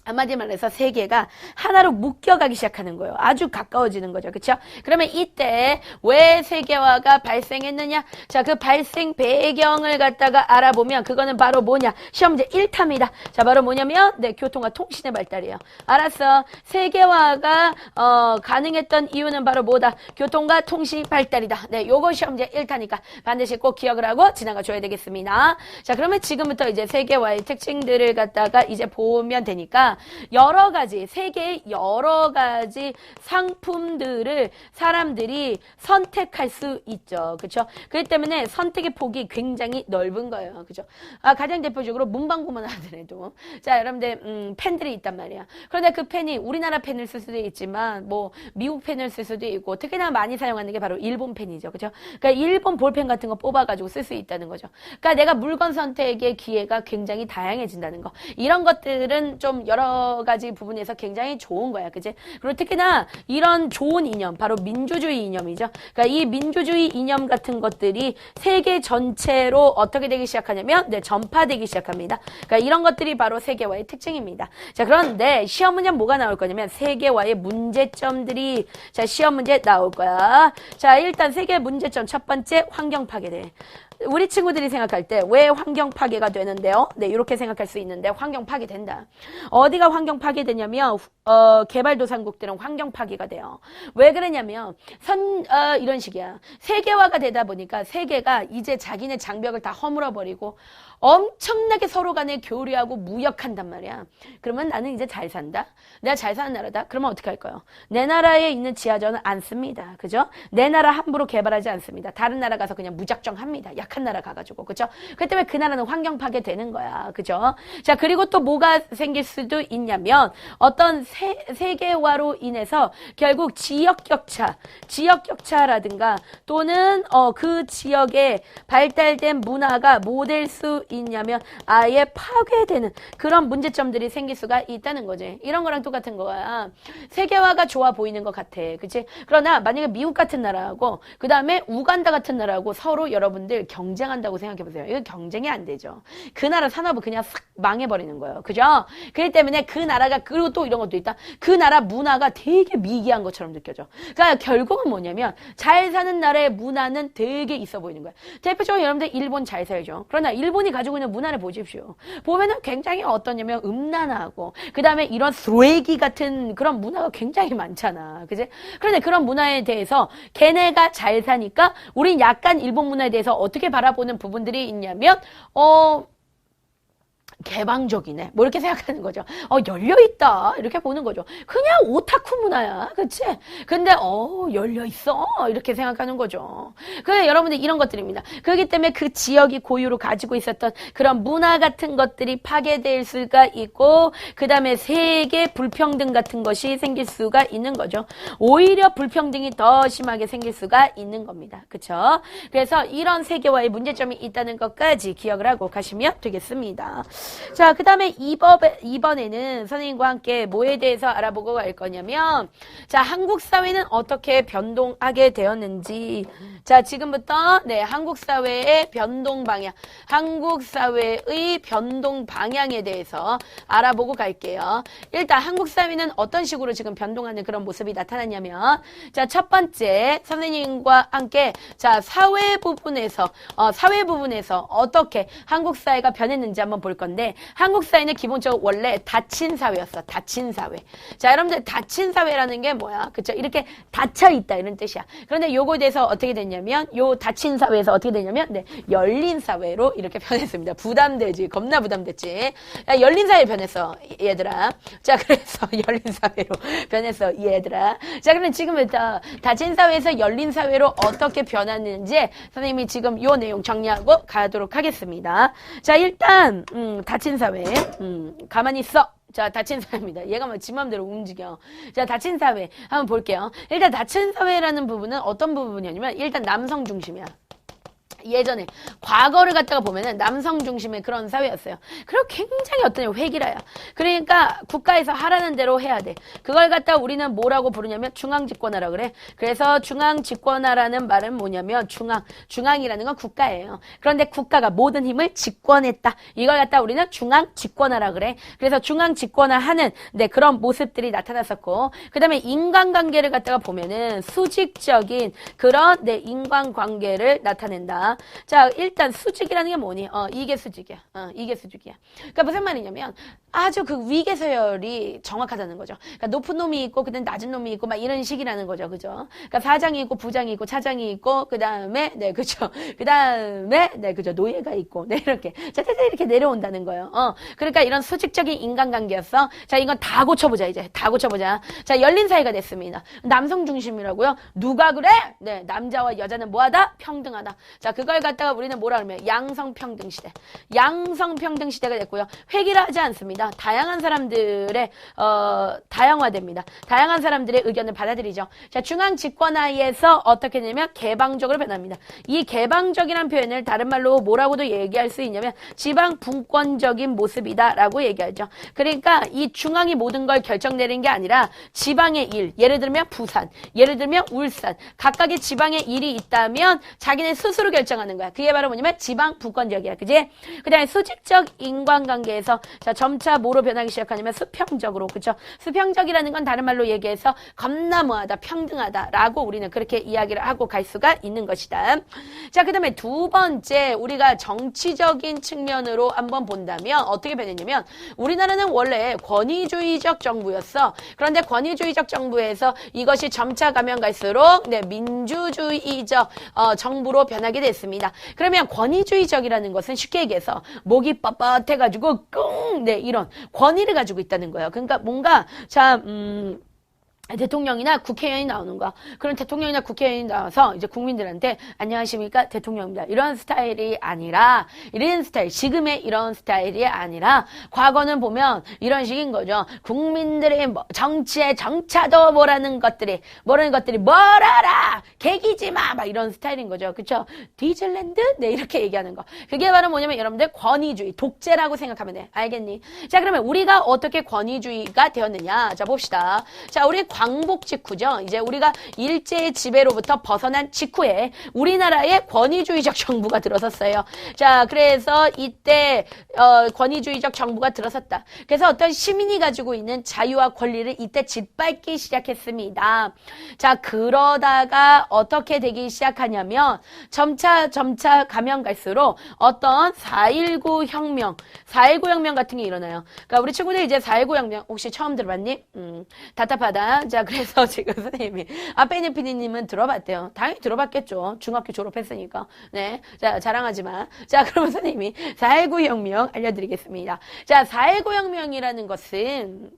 한마디 말해서 세계가 하나로 묶여가기 시작하는 거예요. 아주 가까워지는 거죠. 그렇죠? 그러면 이때 왜 세계화가 발생했느냐? 자, 그 발생 배경을 갖다가 알아보면 그거는 바로 뭐냐? 시험 문제 1타입니다. 자, 바로 뭐냐면 네, 교통과 통신의 발달이에요. 알았어. 세계화가 가능했던 이유는 바로 뭐다? 교통과 통신 발달이다. 네, 요거 시험 문제 1타니까 반드시 꼭 기억을 하고 지나가 줘야 되겠습니다. 자, 그러면 지금부터 이제 세계화의 특징들을 갖다가 이제 보면 되니까 여러 가지, 세계의 여러 가지 상품들을 사람들이 선택할 수 있죠. 그렇죠? 그렇기 때문에 선택의 폭이 굉장히 넓은 거예요. 그렇죠? 가장 대표적으로 문방구만 하더라도 자, 여러분들 펜들이 있단 말이야. 그런데 그 펜이 우리나라 펜을 쓸 수도 있지만 뭐 미국 펜을 쓸 수도 있고 특히나 많이 사용하는 게 바로 일본 펜이죠. 그렇죠? 그러니까 일본 볼펜 같은 거 뽑아가지고 쓸 수 있다는 거죠. 그러니까 내가 물건 선택의 기회가 굉장히 다양해진다는 거. 이런 것들은 좀 여러 가지 부분에서 굉장히 좋은 거야. 그치? 그리고 특히나 이런 좋은 이념, 바로 민주주의 이념이죠. 그러니까 이 민주주의 이념 같은 것들이 세계 전체로 어떻게 되기 시작하냐면 네, 전파되기 시작합니다. 그러니까 이런 것들이 바로 세계화의 특징입니다. 자, 그런데 시험 문제 뭐가 나올 거냐면 세계화의 문제점들이 자, 시험 문제 나올 거야. 자, 일단 세계 문제점 첫 번째 환경 파괴돼. 우리 친구들이 생각할 때 왜 환경 파괴가 되는데요? 네, 이렇게 생각할 수 있는데 환경 파괴된다. 어디가 환경 파괴되냐면 개발도상국들은 환경 파괴가 돼요. 왜 그러냐면 이런 식이야. 세계화가 되다 보니까 세계가 이제 자기네 장벽을 다 허물어버리고 엄청나게 서로 간에 교류하고 무역한단 말이야. 그러면 나는 이제 잘 산다. 내가 잘 사는 나라다. 그러면 어떻게 할까요? 내 나라에 있는 지하전은 안 씁니다. 그죠? 내 나라 함부로 개발하지 않습니다. 다른 나라 가서 그냥 무작정 합니다. 약한 나라 가가지고. 그죠? 그렇기 때문에 그 나라는 환경 파괴되는 거야. 그죠? 자, 그리고 또 뭐가 생길 수도 있냐면 어떤 세계화로 인해서 결국 지역격차라든가 또는 그 지역에 발달된 문화가 뭐 될 수 있냐면 아예 파괴되는 그런 문제점들이 생길 수가 있다는 거지. 이런 거랑 똑같은 거야. 세계화가 좋아 보이는 것 같아. 그치? 그러나 만약에 미국 같은 나라하고 그 다음에 우간다 같은 나라하고 서로 여러분들 경쟁한다고 생각해보세요. 이건 경쟁이 안 되죠. 그 나라 산업은 그냥 싹 망해버리는 거예요. 그죠? 그렇기 때문에 그 나라가, 그리고 또 이런 것도 있다. 그 나라 문화가 되게 미개한 것처럼 느껴져. 그러니까 결국은 뭐냐면 잘 사는 나라의 문화는 되게 있어 보이는 거야. 대표적으로 여러분들 일본 잘 살죠. 그러나 일본이 가지고 있는 문화를 보십시오. 보면은 굉장히 어떠냐면 음란하고 그 다음에 이런 쓰레기 같은 그런 문화가 굉장히 많잖아. 그지? 그런데 그런 문화에 대해서 걔네가 잘 사니까 우린 약간 일본 문화에 대해서 어떻게 바라보는 부분들이 있냐면 개방적이네. 뭐 이렇게 생각하는 거죠. 열려있다. 이렇게 보는 거죠. 그냥 오타쿠 문화야. 그치? 근데, 열려있어. 이렇게 생각하는 거죠. 그래, 여러분들 이런 것들입니다. 그렇기 때문에 그 지역이 고유로 가지고 있었던 그런 문화 같은 것들이 파괴될 수가 있고, 그 다음에 세계 불평등 같은 것이 생길 수가 있는 거죠. 오히려 불평등이 더 심하게 생길 수가 있는 겁니다. 그쵸? 그래서 이런 세계화의 문제점이 있다는 것까지 기억을 하고 가시면 되겠습니다. 자, 그 다음에 이번에는 선생님과 함께 뭐에 대해서 알아보고 갈 거냐면, 자, 한국 사회는 어떻게 변동하게 되었는지. 자, 지금부터, 네, 한국 사회의 변동 방향, 한국 사회의 변동 방향에 대해서 알아보고 갈게요. 일단 한국 사회는 어떤 식으로 지금 변동하는 그런 모습이 나타났냐면, 자, 첫 번째, 선생님과 함께, 자, 사회 부분에서 어떻게 한국 사회가 변했는지 한번 볼 건데, 한국 사회는 기본적으로 원래 닫힌 사회였어. 닫힌 사회. 자, 여러분들 닫힌 사회라는 게 뭐야? 그쵸? 이렇게 닫혀 있다 이런 뜻이야. 그런데 요거에 대해서 어떻게 됐냐면 요 닫힌 사회에서 어떻게 됐냐면 네, 열린 사회로 이렇게 변했습니다. 부담되지. 겁나 부담됐지. 야, 열린 사회 변했어. 얘들아. 자, 그래서 열린 사회로 변했어. 얘들아. 자, 그럼 지금부터 닫힌 사회에서 열린 사회로 어떻게 변했는지 선생님이 지금 요 내용 정리하고 가도록 하겠습니다. 자, 일단 닫힌 사회. 가만히 있어. 자, 닫힌 사회입니다. 얘가 막 지 맘대로 움직여. 자, 닫힌 사회. 한번 볼게요. 일단 닫힌 사회라는 부분은 어떤 부분이냐면 일단 남성 중심이야. 예전에 과거를 갖다가 보면은 남성 중심의 그런 사회였어요. 그리고 굉장히 어떤 획일화야. 그러니까 국가에서 하라는 대로 해야 돼. 그걸 갖다 우리는 뭐라고 부르냐면 중앙집권화라 그래. 그래서 중앙집권화라는 말은 뭐냐면 중앙이라는 건 국가예요. 그런데 국가가 모든 힘을 집권했다. 이걸 갖다 우리는 중앙집권화라 그래. 그래서 중앙집권화하는 네, 그런 모습들이 나타났었고, 그 다음에 인간관계를 갖다가 보면은 수직적인 그런 네, 인간관계를 나타낸다. 자, 일단 수직이라는 게 뭐니? 이게 수직이야. 이게 수직이야. 그러니까 무슨 말이냐면 아주 그 위계서열이 정확하다는 거죠. 그러니까 높은 놈이 있고 그다음 낮은 놈이 있고 막 이런 식이라는 거죠. 그죠? 그러니까 사장이 있고 부장이 있고 차장이 있고 그다음에 네, 그죠? 그다음에 네, 그죠? 노예가 있고 네, 이렇게. 자, 이렇게 내려온다는 거예요. 그러니까 이런 수직적인 인간관계였어. 자, 이건 다 고쳐보자 이제. 다 고쳐보자. 자, 열린 사회가 됐습니다. 남성 중심이라고요? 누가 그래? 네, 남자와 여자는 뭐하다? 평등하다. 자, 그걸 갖다가 우리는 뭐라 그러면 양성평등 시대. 양성평등 시대가 됐고요. 획일화하지 않습니다. 다양한 사람들의 다양화됩니다. 다양한 사람들의 의견을 받아들이죠. 자, 중앙 집권화에서 어떻게 되냐면 개방적으로 변합니다. 이 개방적이라는 표현을 다른 말로 뭐라고도 얘기할 수 있냐면 지방 분권적인 모습이다라고 얘기하죠. 그러니까 이 중앙이 모든 걸 결정내리는 게 아니라 지방의 일, 예를 들면 부산, 예를 들면 울산, 각각의 지방의 일이 있다면 자기네 스스로 결정하는 거야. 그게 바로 뭐냐면 지방 분권적이야. 그지? 그 다음에 수직적 인간관계에서 자, 점차 뭐로 변하기 시작하냐면 수평적으로. 그쵸? 수평적이라는 건 다른 말로 얘기해서 겁나 뭐하다, 평등하다라고 우리는 그렇게 이야기를 하고 갈 수가 있는 것이다. 자, 그 다음에 두 번째 우리가 정치적인 측면으로 한번 본다면 어떻게 변했냐면 우리나라는 원래 권위주의적 정부였어. 그런데 권위주의적 정부에서 이것이 점차 가면 갈수록 네, 민주주의적 정부로 변하게 됐습니다. 그러면 권위주의적이라는 것은 쉽게 얘기해서 목이 뻣뻣해가지고 끙 네, 이런 권위를 가지고 있다는 거예요. 그러니까 뭔가 자 대통령이나 국회의원이 나오는 거야. 그런 대통령이나 국회의원이 나와서 이제 국민들한테 안녕하십니까 대통령입니다. 이런 스타일이 아니라 이런 스타일, 지금의 이런 스타일이 아니라 과거는 보면 이런 식인 거죠. 국민들의 정치에 정차도 뭐라는 것들이 뭐라라 개기지 마 막 이런 스타일인 거죠. 그쵸? 디즐랜드? 네, 이렇게 얘기하는 거. 그게 바로 뭐냐면 여러분들 권위주의, 독재라고 생각하면 돼. 알겠니? 자, 그러면 우리가 어떻게 권위주의가 되었느냐? 자, 봅시다. 자, 우리 광복 직후죠. 이제 우리가 일제의 지배로부터 벗어난 직후에 우리나라에 권위주의적 정부가 들어섰어요. 자, 그래서 이때 권위주의적 정부가 들어섰다. 그래서 어떤 시민이 가지고 있는 자유와 권리를 이때 짓밟기 시작했습니다. 자, 그러다가 어떻게 되기 시작하냐면 점차 가면 갈수록 어떤 4.19 혁명 같은 게 일어나요. 그러니까 우리 친구들 이제 4.19 혁명 혹시 처음 들어봤니? 답답하다. 자, 그래서 지금 선생님이 앞에 있는 PD님은 들어봤대요. 당연히 들어봤겠죠. 중학교 졸업했으니까. 네. 자, 자랑하지 마. 자, 그러면 선생님이 4.19 혁명 알려드리겠습니다. 자, 4.19 혁명이라는 것은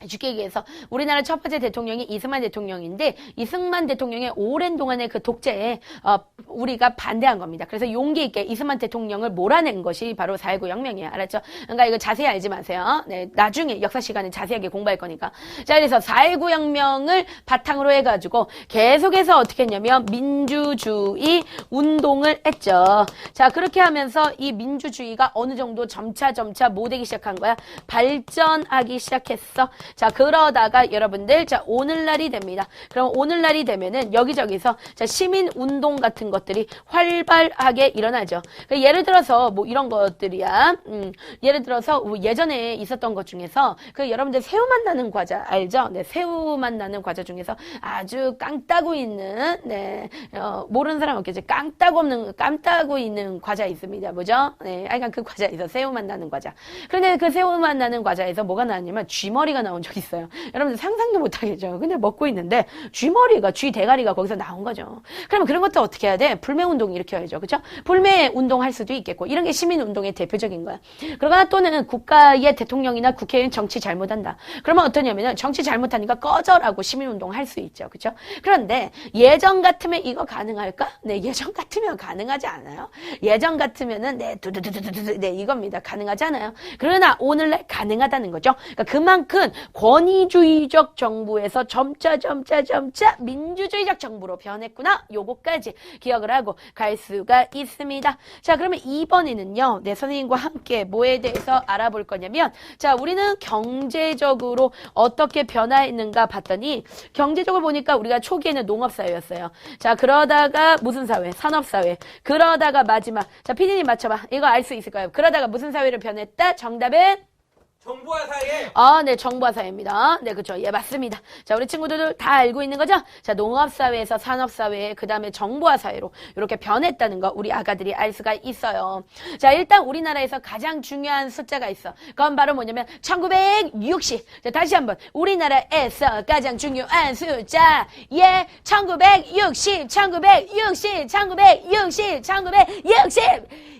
쉽게 얘기해서 우리나라 첫 번째 대통령이 이승만 대통령인데 이승만 대통령의 오랜 동안의 그 독재에 우리가 반대한 겁니다. 그래서 용기 있게 이승만 대통령을 몰아낸 것이 바로 4.19 혁명이에요. 알았죠? 그러니까 이거 자세히 알지 마세요. 네, 나중에 역사 시간에 자세하게 공부할 거니까. 자, 그래서 4.19 혁명을 바탕으로 해가지고 계속해서 어떻게 했냐면 민주주의 운동을 했죠. 자, 그렇게 하면서 이 민주주의가 어느 정도 점차 뭐 되기 시작한 거야? 발전하기 시작했어. 자, 그러다가 여러분들, 자, 오늘날이 됩니다. 그럼 오늘날이 되면은 여기저기서 자, 시민운동 같은 것들이 활발하게 일어나죠. 그러니까 예를 들어서 뭐 이런 것들이야. 예를 들어서 뭐 예전에 있었던 것 중에서 그 여러분들 새우 맛 나는 과자 알죠? 네, 새우 맛 나는 과자 중에서 아주 깡 따고 있는, 네, 모르는 사람 없겠죠. 깡 따고 있는 과자 있습니다. 뭐죠? 네, 그러니까 그 과자 있어. 새우 맛 나는 과자. 그런데 그 새우 맛 나는 과자에서 뭐가 나왔냐면 쥐머리가 나온 적 있어요. 여러분들 상상도 못하겠죠. 근데 먹고 있는데 쥐 대가리가 거기서 나온 거죠. 그러면 그런 것도 어떻게 해야 돼? 불매운동 일으켜야죠. 그렇죠? 불매운동 할 수도 있겠고 이런 게 시민운동의 대표적인 거야. 그러거나 또는 국가의 대통령이나 국회의원 정치 잘못한다. 그러면 어떠냐면은 정치 잘못하니까 꺼져라고 시민운동 할 수 있죠. 그렇죠? 그런데 예전 같으면 이거 가능할까? 네, 예전 같으면 가능하지 않아요. 예전 같으면은 네, 두두두두두 네, 이겁니다. 가능하지 않아요. 그러나 오늘날 가능하다는 거죠. 그러니까 그만큼 권위주의적 정부에서 점차 민주주의적 정부로 변했구나. 요거까지 기억을 하고 갈 수가 있습니다. 자, 그러면 이번에는요. 네, 선생님과 함께 뭐에 대해서 알아볼 거냐면 자, 우리는 경제적으로 어떻게 변화했는가 봤더니 경제적으로 보니까 우리가 초기에는 농업사회였어요. 자, 그러다가 무슨 사회? 산업사회. 그러다가 마지막. 자, 피디님 맞춰봐. 이거 알 수 있을까요? 그러다가 무슨 사회로 변했다? 정답은? 정보화 사회. 네, 정보화 사회입니다. 네, 그렇죠. 예, 맞습니다. 자, 우리 친구들 다 알고 있는 거죠? 자, 농업사회에서 산업사회, 그 다음에 정보화 사회로 이렇게 변했다는 거 우리 아가들이 알 수가 있어요. 자, 일단 우리나라에서 가장 중요한 숫자가 있어. 그건 바로 뭐냐면 1960. 자, 다시 한번 우리나라에서 가장 중요한 숫자. 예, 1960.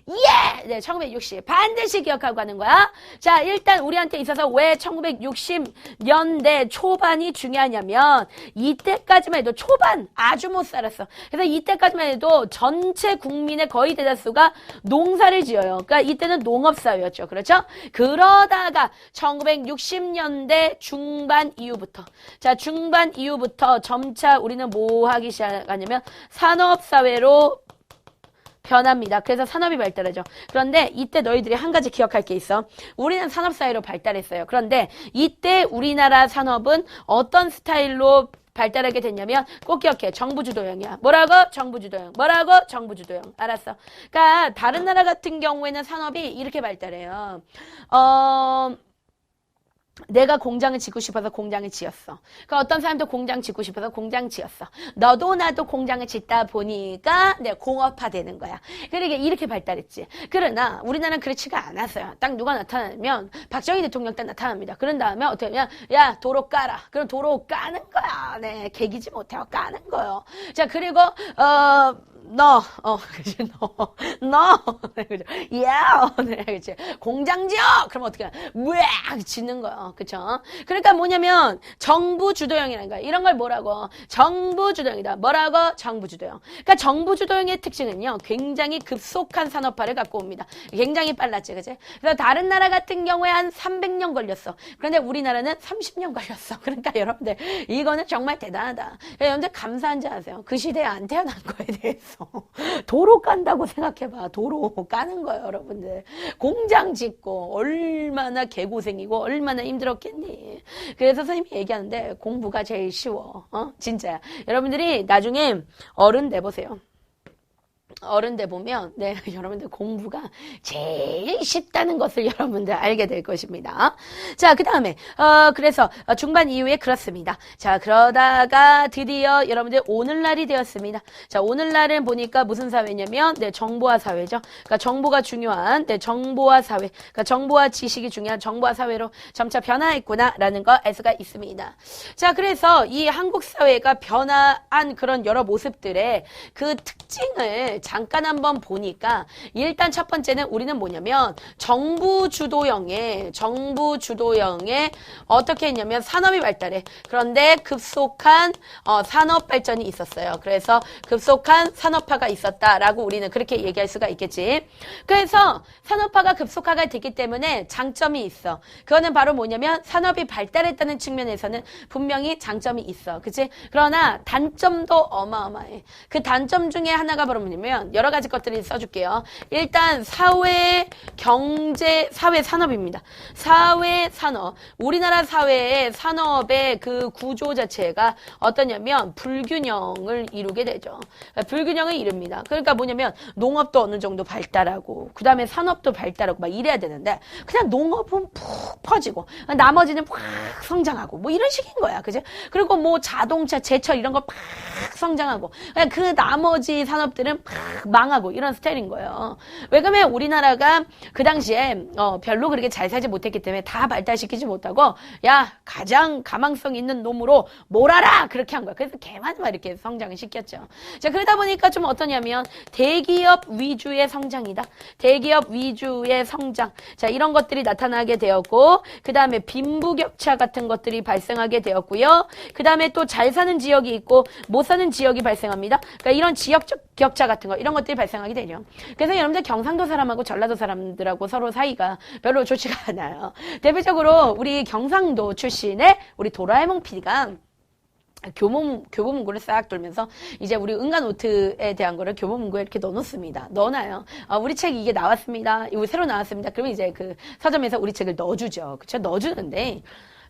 예! 네, 1960. 반드시 기억하고 가는 거야. 자, 일단 우리한테 있어서 왜 1960년대 초반이 중요하냐면 이때까지만 해도 초반 아주 못 살았어. 그래서 이때까지만 해도 전체 국민의 거의 대다수가 농사를 지어요. 그러니까 이때는 농업사회였죠. 그렇죠? 그러다가 1960년대 중반 이후부터 자, 중반 이후부터 점차 우리는 뭐 하기 시작하냐면 산업사회로 변합니다. 그래서 산업이 발달하죠. 그런데 이때 너희들이 한 가지 기억할 게 있어. 우리는 산업사회로 발달했어요. 그런데 이때 우리나라 산업은 어떤 스타일로 발달하게 됐냐면 꼭 기억해. 정부주도형이야. 뭐라고? 정부주도형. 뭐라고? 정부주도형. 알았어. 그러니까 다른 나라 같은 경우에는 산업이 이렇게 발달해요. 내가 공장을 짓고 싶어서 공장을 지었어. 그 어떤 사람도 공장 짓고 싶어서 공장 지었어. 너도 나도 공장을 짓다 보니까 네, 공업화되는 거야. 그러니까 이렇게 발달했지. 그러나 우리나라는 그렇지가 않았어요. 딱 누가 나타나면 박정희 대통령 딱 나타납니다. 그런 다음에 어떻게 하면 야, 도로 까라. 그럼 도로 까는 거야. 네, 개기지 못해요. 까는 거요. 자, 그리고 그치, 네, 그죠. 네, 그치. 공장 지어! 그럼 어떻게, 왜 짓는 거야. 그쵸. 그러니까 뭐냐면, 정부 주도형이라는 거야. 이런 걸 뭐라고? 정부 주도형이다. 뭐라고? 정부 주도형. 그러니까 정부 주도형의 특징은요, 굉장히 급속한 산업화를 갖고 옵니다. 굉장히 빨랐지, 그치? 그래서 다른 나라 같은 경우에 한 300년 걸렸어. 그런데 우리나라는 30년 걸렸어. 그러니까 여러분들, 이거는 정말 대단하다. 여러분들 감사한지 아세요? 그 시대에 안 태어난 거에 대해서. 있어. 도로 깐다고 생각해봐. 도로 까는 거예요, 여러분들. 공장 짓고 얼마나 개고생이고 얼마나 힘들었겠니. 그래서 선생님이 얘기하는데 공부가 제일 쉬워. 진짜. 여러분들이 나중에 어른 돼보세요. 어른 돼 보면 네 여러분들 공부가 제일 쉽다는 것을 여러분들 알게 될 것입니다. 자, 그 다음에 그래서 중반 이후에 그렇습니다. 자, 그러다가 드디어 여러분들 오늘날이 되었습니다. 자, 오늘날은 보니까 무슨 사회냐면 네 정보화 사회죠. 그러니까 정보가 중요한 네 정보화 사회, 그러니까 정보와 지식이 중요한 정보화 사회로 점차 변화했구나라는 거 알 수가 있습니다. 자, 그래서 이 한국 사회가 변화한 그런 여러 모습들의 그 특징을 잠깐 한번 보니까 일단 첫 번째는 우리는 뭐냐면 정부 주도형의 어떻게 했냐면 산업이 발달해. 그런데 급속한 산업 발전이 있었어요. 그래서 급속한 산업화가 있었다라고 우리는 그렇게 얘기할 수가 있겠지. 그래서 산업화가 급속화가 됐기 때문에 장점이 있어. 그거는 바로 뭐냐면 산업이 발달했다는 측면에서는 분명히 장점이 있어. 그치? 그러나 단점도 어마어마해. 그 단점 중에 하나가 바로 뭐냐면 여러 가지 것들을 써줄게요. 일단 사회, 경제, 사회 산업입니다. 사회 산업. 우리나라 사회의 산업의 그 구조 자체가 어떠냐면 불균형을 이루게 되죠. 불균형을 이룹니다. 그러니까 뭐냐면 농업도 어느 정도 발달하고 그 다음에 산업도 발달하고 막 이래야 되는데 그냥 농업은 푹 퍼지고 나머지는 팍 성장하고 뭐 이런 식인 거야. 그죠? 그리고 뭐 자동차, 제철 이런 거 팍 성장하고 그냥 그 나머지 산업들은 팍 망하고 이런 스타일인 거예요. 왜 그러면 우리나라가 그 당시에 별로 그렇게 잘 살지 못했기 때문에 다 발달시키지 못하고 야 가장 가망성 있는 놈으로 몰아라 그렇게 한 거야. 그래서 걔만 막 이렇게 성장을 시켰죠. 자, 그러다 보니까 좀 어떠냐면 대기업 위주의 성장이다. 대기업 위주의 성장. 자, 이런 것들이 나타나게 되었고 그 다음에 빈부격차 같은 것들이 발생하게 되었고요. 그 다음에 또 잘 사는 지역이 있고 못 사는 지역이 발생합니다. 그러니까 이런 지역적 격차 같은 거 이런 것들이 발생하게 되죠. 그래서 여러분들 경상도 사람하고 전라도 사람들하고 서로 사이가 별로 좋지가 않아요. 대표적으로 우리 경상도 출신의 우리 도라에몽 PD가 교보문고를 싹 돌면서 이제 우리 응가노트에 대한 거를 교보문고에 이렇게 넣어놓습니다. 넣어놔요. 우리 책 이게 나왔습니다. 이거 새로 나왔습니다. 그러면 이제 그 서점에서 우리 책을 넣어주죠. 그쵸? 넣어주는데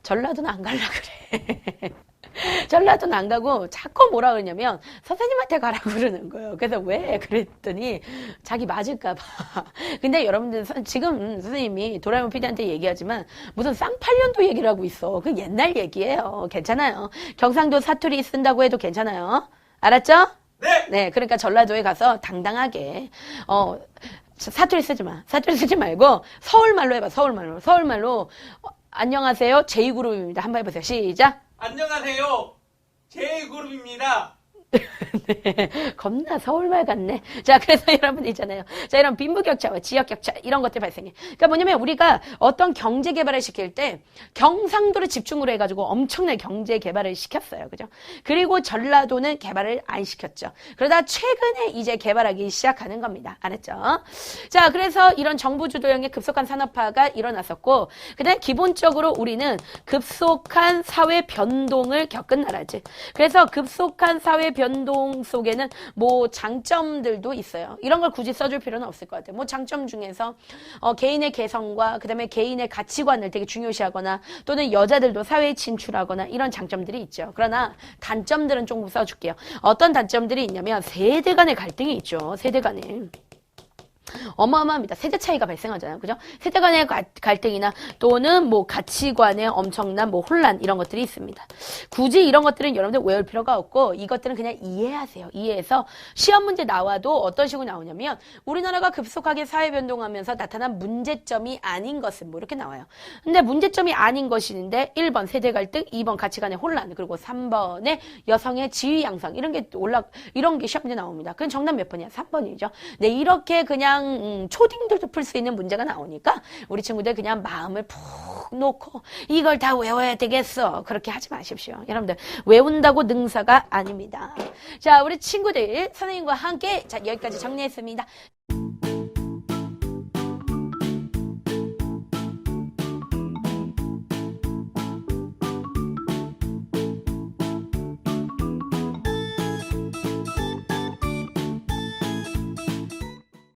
전라도는 안 갈라 그래. 전라도는 안 가고 자꾸 뭐라 그러냐면 선생님한테 가라고 그러는 거예요. 그래서 왜? 그랬더니 자기 맞을까 봐. 근데 여러분들 지금 선생님이 도라에몽 PD한테 얘기하지만 무슨 쌍팔년도 얘기를 하고 있어. 그 옛날 얘기예요. 괜찮아요. 경상도 사투리 쓴다고 해도 괜찮아요. 알았죠? 네. 네, 그러니까 전라도에 가서 당당하게 사투리 쓰지 마. 사투리 쓰지 말고 서울말로 해봐. 서울말로 안녕하세요. 제이그룹입니다. 한번 해보세요. 시작. 안녕하세요. 제이그룹입니다. 네, 겁나 서울말 같네. 자, 그래서 여러분 있잖아요. 자, 이런 빈부격차와 지역격차 이런 것들이 발생해. 그러니까 뭐냐면 우리가 어떤 경제 개발을 시킬 때 경상도를 집중으로 해가지고 엄청난 경제 개발을 시켰어요. 그죠? 그리고 전라도는 개발을 안 시켰죠. 그러다 최근에 이제 개발하기 시작하는 겁니다. 알았죠? 자, 그래서 이런 정부 주도형의 급속한 산업화가 일어났었고, 그 다음에 기본적으로 우리는 급속한 사회 변동을 겪은 나라지. 그래서 급속한 사회 변동 속에는 뭐 장점들도 있어요. 이런 걸 굳이 써줄 필요는 없을 것 같아요. 뭐 장점 중에서 개인의 개성과 그 다음에 개인의 가치관을 되게 중요시하거나 또는 여자들도 사회에 진출하거나 이런 장점들이 있죠. 그러나 단점들은 조금 써줄게요. 어떤 단점들이 있냐면 세대 간의 갈등이 있죠. 세대 간에. 어마어마합니다. 세대 차이가 발생하잖아요. 그죠? 세대 간의 갈등이나 또는 뭐 가치관의 엄청난 뭐 혼란 이런 것들이 있습니다. 굳이 이런 것들은 여러분들 외울 필요가 없고 이것들은 그냥 이해하세요. 이해해서 시험 문제 나와도 어떤 식으로 나오냐면 우리나라가 급속하게 사회 변동하면서 나타난 문제점이 아닌 것은 뭐 이렇게 나와요. 근데 문제점이 아닌 것인데 1번 세대 갈등, 2번 가치관의 혼란, 그리고 3번에 여성의 지위 양상 이런 게 이런 게 시험 문제 나옵니다. 그럼 정답 몇 번이야? 3번이죠. 네, 이렇게 그냥 초딩들도 풀 수 있는 문제가 나오니까 우리 친구들 그냥 마음을 푹 놓고 이걸 다 외워야 되겠어. 그렇게 하지 마십시오. 여러분들 외운다고 능사가 아닙니다. 자, 우리 친구들 선생님과 함께 자 여기까지 정리했습니다.